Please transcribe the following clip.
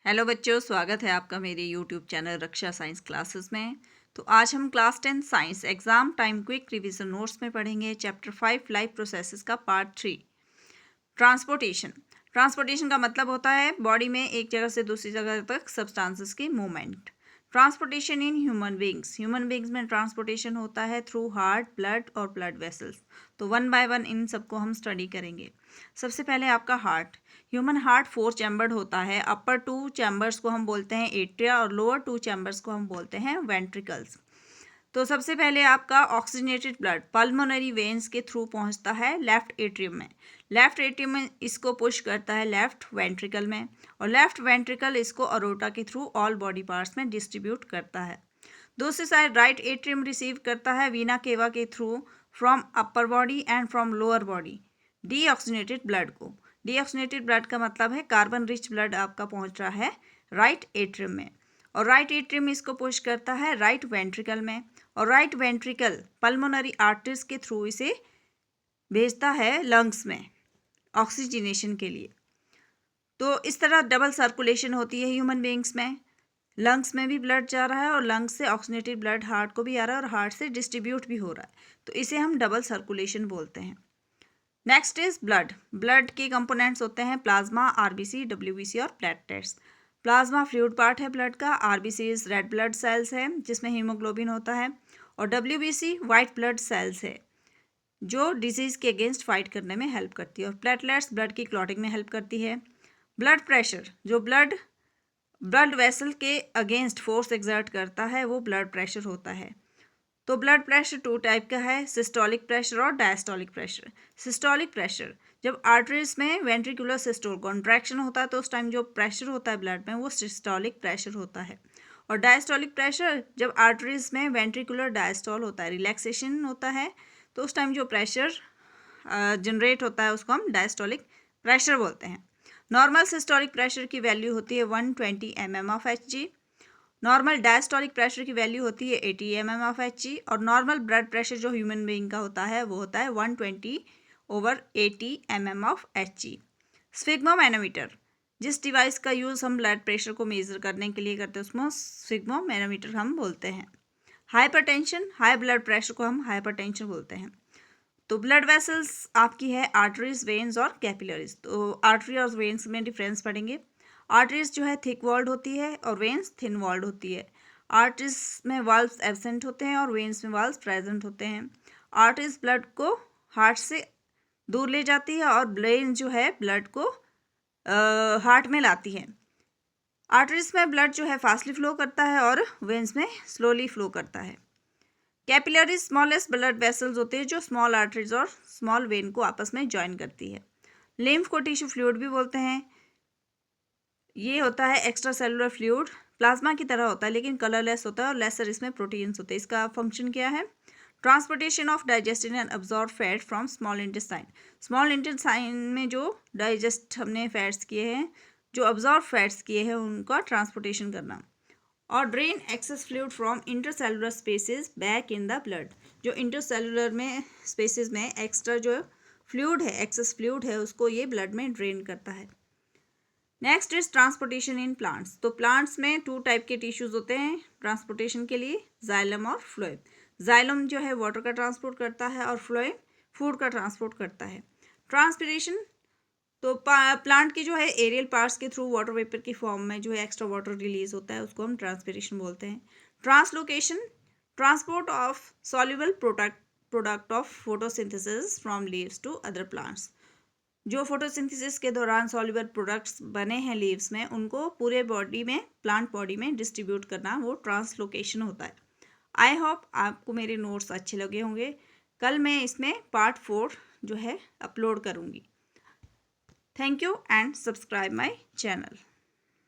Hello बच्चों, स्वागत है आपका मेरे यूट्यूब चैनल रक्षा साइंस क्लासेस में। तो आज हम class 10 science exam time quick revision notes में पढ़ेंगे चैप्टर 5 लाइफ प्रोसेसेस का पार्ट 3 ट्रांसपोर्टेशन। ट्रांसपोर्टेशन का मतलब होता है बॉडी में एक जगह से दूसरी जगह तक सब्सटेंसेस की movement. Transportation in human beings में ट्रांसपोर्टेशन होता है थ्रू हार्ट, ब्लड और ब्लड वेसल्स। तो वन बाय वन इन सबको हम स्टडी करेंगे। सबसे पहले आपका हार्ट। ह्यूमन हार्ट 4 चैम्बर्ड होता है। अपर 2 चैम्बर्स को हम बोलते हैं एट्रिया और लोअर 2 चैम्बर्स को हम बोलते हैं वेंट्रिकल्स। तो सबसे पहले आपका ऑक्सीजनेटेड ब्लड पल्मोनरी वेन्स के थ्रू पहुंचता है लेफ्ट एट्रियम में। लेफ्ट एट्रियम में इसको पुश करता है लेफ्ट वेंट्रिकल में, और लेफ्ट वेंट्रिकल इसको अरोटा के थ्रू ऑल बॉडी पार्ट्स में डिस्ट्रीब्यूट करता है। दूसरी साइड राइट एट्रियम रिसीव करता है वीना केवा के through from upper body and from lower body deoxygenated blood को। डीऑक्सीजनेटेड ब्लड का मतलब है कार्बन रिच ब्लड आपका पहुंच रहा है राइट एट्रियम में, और राइट एट्रियम इसको पुश करता है राइट वेंट्रिकल में, और राइट वेंट्रिकल पल्मोनरी आर्टरीज के थ्रू इसे भेजता है लंग्स में ऑक्सीजनेशन के लिए। तो इस तरह डबल सर्कुलेशन होती है ह्यूमन बींग्स में। लंग्स में भी ब्लड जा रहा है और लंग्स से ऑक्सीजनेटेड ब्लड हार्ट को भी आ रहा है और हार्ट से डिस्ट्रीब्यूट भी हो रहा है, तो इसे हम डबल सर्कुलेशन बोलते हैं। Next is blood. ब्लड के कंपोनेंट्स होते हैं प्लाज्मा, आरबीसी, डब्ल्यूबीसी और प्लेटलेट्स। प्लाज्मा फ्लूइड पार्ट है ब्लड का, आरबीसी रेड ब्लड सेल्स है जिसमें हीमोग्लोबिन होता है, और डब्ल्यूबीसी वाइट ब्लड सेल्स है जो डिजीज़ के अगेंस्ट फाइट करने में हेल्प करती है, और प्लेटलेट्स ब्लड की क्लॉटिंग में हेल्प करती है। ब्लड प्रेशर जो ब्लड वेसल के अगेंस्ट फोर्स एक्सर्ट करता है वो ब्लड प्रेशर होता है। तो ब्लड प्रेशर 2 टाइप का है, सिस्टोलिक प्रेशर और डायस्टोलिक प्रेशर। सिस्टोलिक प्रेशर जब आर्टरीज में वेंट्रिकुलर सिस्टोल कॉन्ट्रैक्शन होता है तो उस टाइम जो प्रेशर होता है ब्लड में वो सिस्टोलिक प्रेशर होता है। और डायस्टोलिक प्रेशर जब आर्टरीज में वेंट्रिकुलर डायस्टोल होता है, रिलैक्सेशन होता है, तो उस टाइम जो प्रेशर जनरेट होता है उसको हम डायस्टोलिक प्रेशर बोलते हैं। नॉर्मल सिस्टोलिक प्रेशर की वैल्यू होती है 120 mm of Hg। Normal diastolic pressure की वैल्यू होती है 80 mm ऑफ Hg, और नॉर्मल ब्लड प्रेशर जो ह्यूमन बीइंग का होता है वो होता है 120/80 mm ऑफ Hg। स्फिग्मोमैनोमीटर जिस डिवाइस का यूज़ हम ब्लड प्रेशर को मेज़र करने के लिए करते हैं उसको स्फिग्मोमैनोमीटर हम बोलते हैं। हाइपरटेंशन, हाई ब्लड प्रेशर को हम हाइपरटेंशन बोलते हैं। तो ब्लड वेसल्स आपकी है आर्टरीज, वेन्स और कैपिलरीज। तो आर्टरी और वेन्स में डिफरेंस पढ़ेंगे। आर्टरीज जो है थिक वॉल्ड होती है और वेन्स थिन वॉल्ड होती है। आर्टरीज में वाल्व्स एब्सेंट होते हैं और वेन्स में वाल्व्स प्रेजेंट होते हैं। आर्टरीज ब्लड को हार्ट से दूर ले जाती है और वेन जो है ब्लड को हार्ट में लाती है। आर्टरीज में ब्लड जो है फास्टली फ्लो करता है और वेन्स में स्लोली फ्लो करता है। कैपिलरीज स्मॉलेस्ट ब्लड वेसल्स होते हैं जो स्मॉल आर्टरीज और स्मॉल वेन को आपस में ज्वाइन करती है। लिम्फ को टिश्यू फ्लूइड भी बोलते हैं। ये होता है एक्स्ट्रा सेलुलर फ्लूइड, प्लाज्मा की तरह होता है लेकिन कलरलेस होता है और लेसर इसमें प्रोटीन्स होते हैं। इसका फंक्शन क्या है? Transportation of digested and absorb fat from small intestine. Small intestine में जो डाइजेस्ट हमने फैट्स किए हैं, जो अब्जॉर्ब फैट्स किए हैं, उनका ट्रांसपोर्टेशन करना। और drain access fluid from intercellular spaces back in the blood. जो इंटरसेलुलर में स्पेसेस में एक्स्ट्रा जो फ्लूइड है, एक्सेस फ्लूइड है, उसको ये ब्लड में ड्रेन करता है। Next is transportation in plants. तो प्लांट्स में 2 टाइप के टिश्यूज होते हैं ट्रांसपोर्टेशन के लिए, जाइलम और फ्लोएम। जाइलम जो है वाटर का ट्रांसपोर्ट करता है और फ्लोएम फूड का ट्रांसपोर्ट करता है। ट्रांसपिरेशन तो प्लांट के जो है एरियल पार्ट्स के थ्रू वाटर वेपर की फॉर्म में जो है एक्स्ट्रा वाटर रिलीज होता है, उसको हम ट्रांसपिरेशन बोलते हैं। Translocation transport of soluble product of photosynthesis from leaves to other plants. जो फोटोसिंथेसिस के दौरान सॉल्युबल प्रोडक्ट्स बने हैं लीव्स में, उनको पूरे बॉडी में, प्लांट बॉडी में डिस्ट्रीब्यूट करना, वो ट्रांसलोकेशन होता है। आई होप आपको मेरे नोट्स अच्छे लगे होंगे। कल मैं इसमें पार्ट 4 जो है अपलोड करूँगी। Thank you and subscribe my channel.